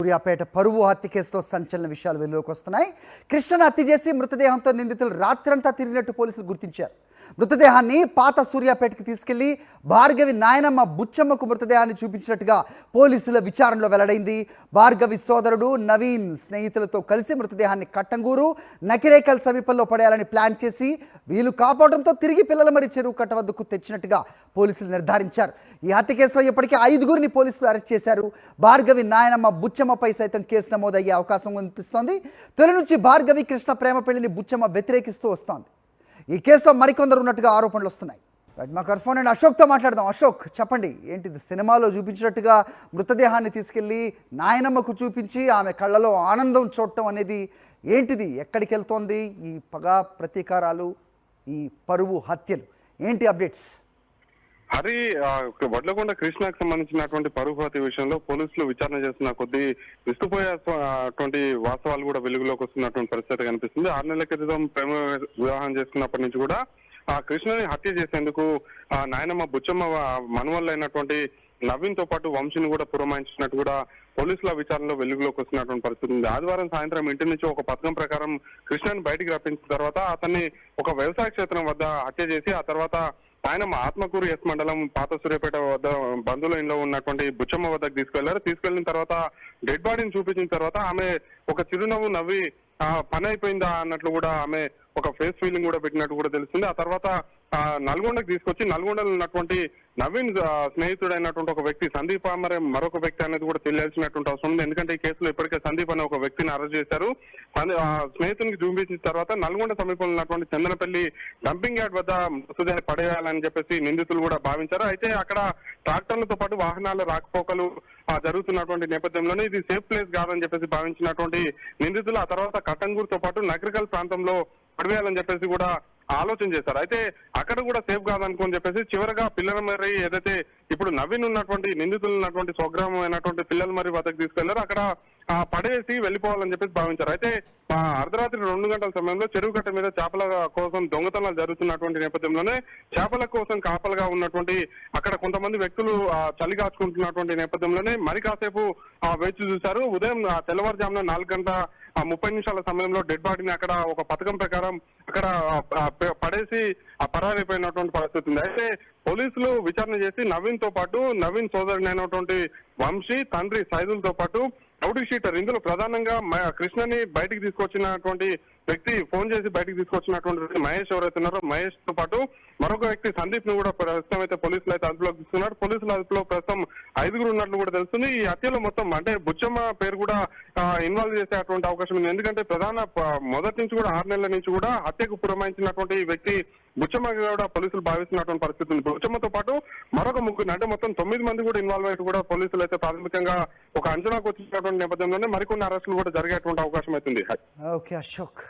సూర్యాపేట పరువు హత్య కేసులో సంచలన విషయాలు వెలుగులోకి వస్తున్నాయి. కృష్ణను హత్య చేసి మృతదేహంతో నిందితులు రాత్రంతా తిరిగినట్టు పోలీసులు గుర్తించారు. మృతదేహాన్ని పాత సూర్యాపేటకి తీసుకెళ్లి భార్గవి నాయనమ్మ బుచ్చమ్మకు మృతదేహాన్ని చూపించినట్టుగా పోలీసుల విచారణలో వెల్లడైంది. భార్గవి సోదరుడు నవీన్ స్నేహితులతో కలిసి మృతదేహాన్ని కట్టంగూరు నకిరేకల్ సమీపంలో పడేయాలని ప్లాన్ చేసి వీలు కాపాడంతో తిరిగి పిల్లల మరి చెరువు కట్ట వద్దకు తెచ్చినట్టుగా పోలీసులు నిర్ధారించారు. ఈ హత్య కేసులో ఇప్పటికే 5గురిని పోలీసులు అరెస్ట్ చేశారు. భార్గవి నాయనమ్మ బుచ్చమ్మపై సైతం కేసు నమోదయ్యే అవకాశం కనిపిస్తోంది. తొలి నుంచి భార్గవి కృష్ణ ప్రేమ పెళ్లిని బుచ్చమ్మ వ్యతిరేకిస్తూ వస్తోంది. ఈ కేసులో మరికొందరు ఉన్నట్టుగా ఆరోపణలు వస్తున్నాయి. మా కరెస్పాండెంట్ అశోక్తో మాట్లాడదాం. అశోక్, చెప్పండి, ఏంటిది? సినిమాలో చూపించినట్టుగా మృతదేహాన్ని తీసుకెళ్లి నాయనమ్మకు చూపించి ఆమె కళ్ళలో ఆనందం చూడటం అనేది ఏంటిది? ఎక్కడికి వెళ్తోంది ఈ పగ ప్రతీకారాలు, ఈ పరువు హత్యలు? ఏంటి అప్డేట్స్? హరి, వడ్లకొండ కృష్ణకు సంబంధించినటువంటి పరువు హత్య విషయంలో పోలీసులు విచారణ చేస్తున్న కొద్దీ విస్తుపోయేటువంటి వాస్తవాలు కూడా వెలుగులోకి వస్తున్నటువంటి పరిస్థితి కనిపిస్తుంది. 6 నెలల క్రితం ప్రేమ వివాహం చేసుకున్నప్పటి నుంచి కూడా ఆ కృష్ణని హత్య చేసేందుకు నాయనమ్మ బుచ్చమ్మ మనవళ్ళు అయినటువంటి నవీన్ తో పాటు వంశీని కూడా పురమాయించినట్టు కూడా పోలీసుల విచారణలో వెలుగులోకి వస్తున్నటువంటి పరిస్థితి ఉంది. ఆదివారం సాయంత్రం ఇంటి నుంచి ఒక పథకం ప్రకారం కృష్ణని బయటికి రప్పించిన తర్వాత అతన్ని ఒక వ్యవసాయ క్షేత్రం వద్ద హత్య చేసి ఆ తర్వాత ఆయన ఆత్మకూరు ఎస్ మండలం పాత సూర్యాపేట వద్ద బంధువుల ఇంట్లో ఉన్నటువంటి బుచ్చమ్మ వద్దకు తీసుకెళ్లారు. తీసుకెళ్లిన తర్వాత డెడ్ బాడీని చూపించిన తర్వాత ఆమె ఒక చిరునవ్వు నవ్వి పని అయిపోయిందా అన్నట్లు కూడా ఆమె ఒక ఫేస్ ఫీలింగ్ కూడా పెట్టినట్టు కూడా తెలుస్తుంది. ఆ తర్వాత నల్గొండకు తీసుకొచ్చి నల్గొండలో ఉన్నటువంటి నవీన్ స్నేహితుడైనటువంటి ఒక వ్యక్తి సందీప్ మరి మరొక వ్యక్తి అనేది కూడా తెలియాల్సినటువంటి అవసరం ఉంది. ఎందుకంటే ఈ కేసులో ఇప్పటికే సందీప్ అనే ఒక వ్యక్తిని అరెస్ట్ చేశారు. స్నేహితునికి చూపించిన తర్వాత నల్గొండ సమీపంలో ఉన్నటువంటి చందనపల్లి డంపింగ్ యార్డ్ వద్ద మృతదేహాన్ని పడేయాలని చెప్పేసి నిందితులు కూడా భావించారు. అయితే అక్కడ ట్రాక్టర్లతో పాటు వాహనాల రాకపోకలు జరుగుతున్నటువంటి నేపథ్యంలోనే ఇది సేఫ్ ప్లేస్ కాదని చెప్పేసి భావించినటువంటి నిందితులు ఆ తర్వాత కట్టంగూరుతో పాటు నగరికల్ ప్రాంతంలో పడివేయాలని చెప్పేసి కూడా ఆలోచన చేశారు. అయితే అక్కడ కూడా సేఫ్ కాదనుకోని చెప్పేసి చివరిగా పిల్లల మరి ఏదైతే ఇప్పుడు నవీన్ ఉన్నటువంటి నిందితులు ఉన్నటువంటి స్వగ్రామం అయినటువంటి పిల్లల మరి వద్దకు తీసుకెళ్లారు. అక్కడ పడేసి వెళ్ళిపోవాలని చెప్పేసి భావించారు. అయితే అర్ధరాత్రి 2 గంటల సమయంలో చెరువు కట్ట మీద చేపల కోసం దొంగతనాలు జరుగుతున్నటువంటి నేపథ్యంలోనే చేపల కోసం కాపలుగా ఉన్నటువంటి అక్కడ కొంతమంది వ్యక్తులు చలి కాచుకుంటున్నటువంటి నేపథ్యంలోనే మరి కాసేపు వేచి చూశారు. ఉదయం తెల్లవారుజామున 4:30 సమయంలో డెడ్ బాడీని అక్కడ ఒక పథకం ప్రకారం అక్కడ పడేసి పరారైపోయినటువంటి పరిస్థితి ఉంది. అయితే పోలీసులు విచారణ చేసి నవీన్ తో పాటు నవీన్ సోదరుని అయినటువంటి వంశీ, తండ్రి సైదులతో పాటు రౌడీ షీటర్, ఇందులో ప్రధానంగా కృష్ణని బయటికి తీసుకొచ్చినటువంటి వ్యక్తి, ఫోన్ చేసి బయటికి తీసుకొచ్చినటువంటి వ్యక్తి మహేష్ ఎవరైతే ఉన్నారో మహేష్ తో పాటు మరొక వ్యక్తి సందీప్ ను కూడా ప్రస్తుతం అయితే పోలీసులు అయితే అదుపులోకి తీసుకున్నారు. పోలీసుల అదుపులో ప్రస్తుతం 5గురు ఉన్నట్లు కూడా తెలుస్తుంది. ఈ హత్యలో మొత్తం అంటే బుచ్చమ్మ పేరు కూడా ఇన్వాల్వ్ చేసేటువంటి అవకాశం ఉంది. ఎందుకంటే మొదటి నుంచి కూడా 6 నెలల నుంచి కూడా హత్యకు పురమాయించినటువంటి వ్యక్తి బుచ్చమ్మ కూడా పోలీసులు భావిస్తున్నటువంటి పరిస్థితి ఉంది. బుచ్చమ్మతో పాటు మరొక 3 అంటే మొత్తం 9 మంది కూడా ఇన్వాల్వ్ అయితే కూడా పోలీసులు అయితే ప్రాథమికంగా ఒక అంచనాకు వచ్చినటువంటి నేపథ్యంలోనే మరికొన్ని అరెస్టులు కూడా జరిగేటువంటి అవకాశం అవుతుంది. ఓకే అశోక్.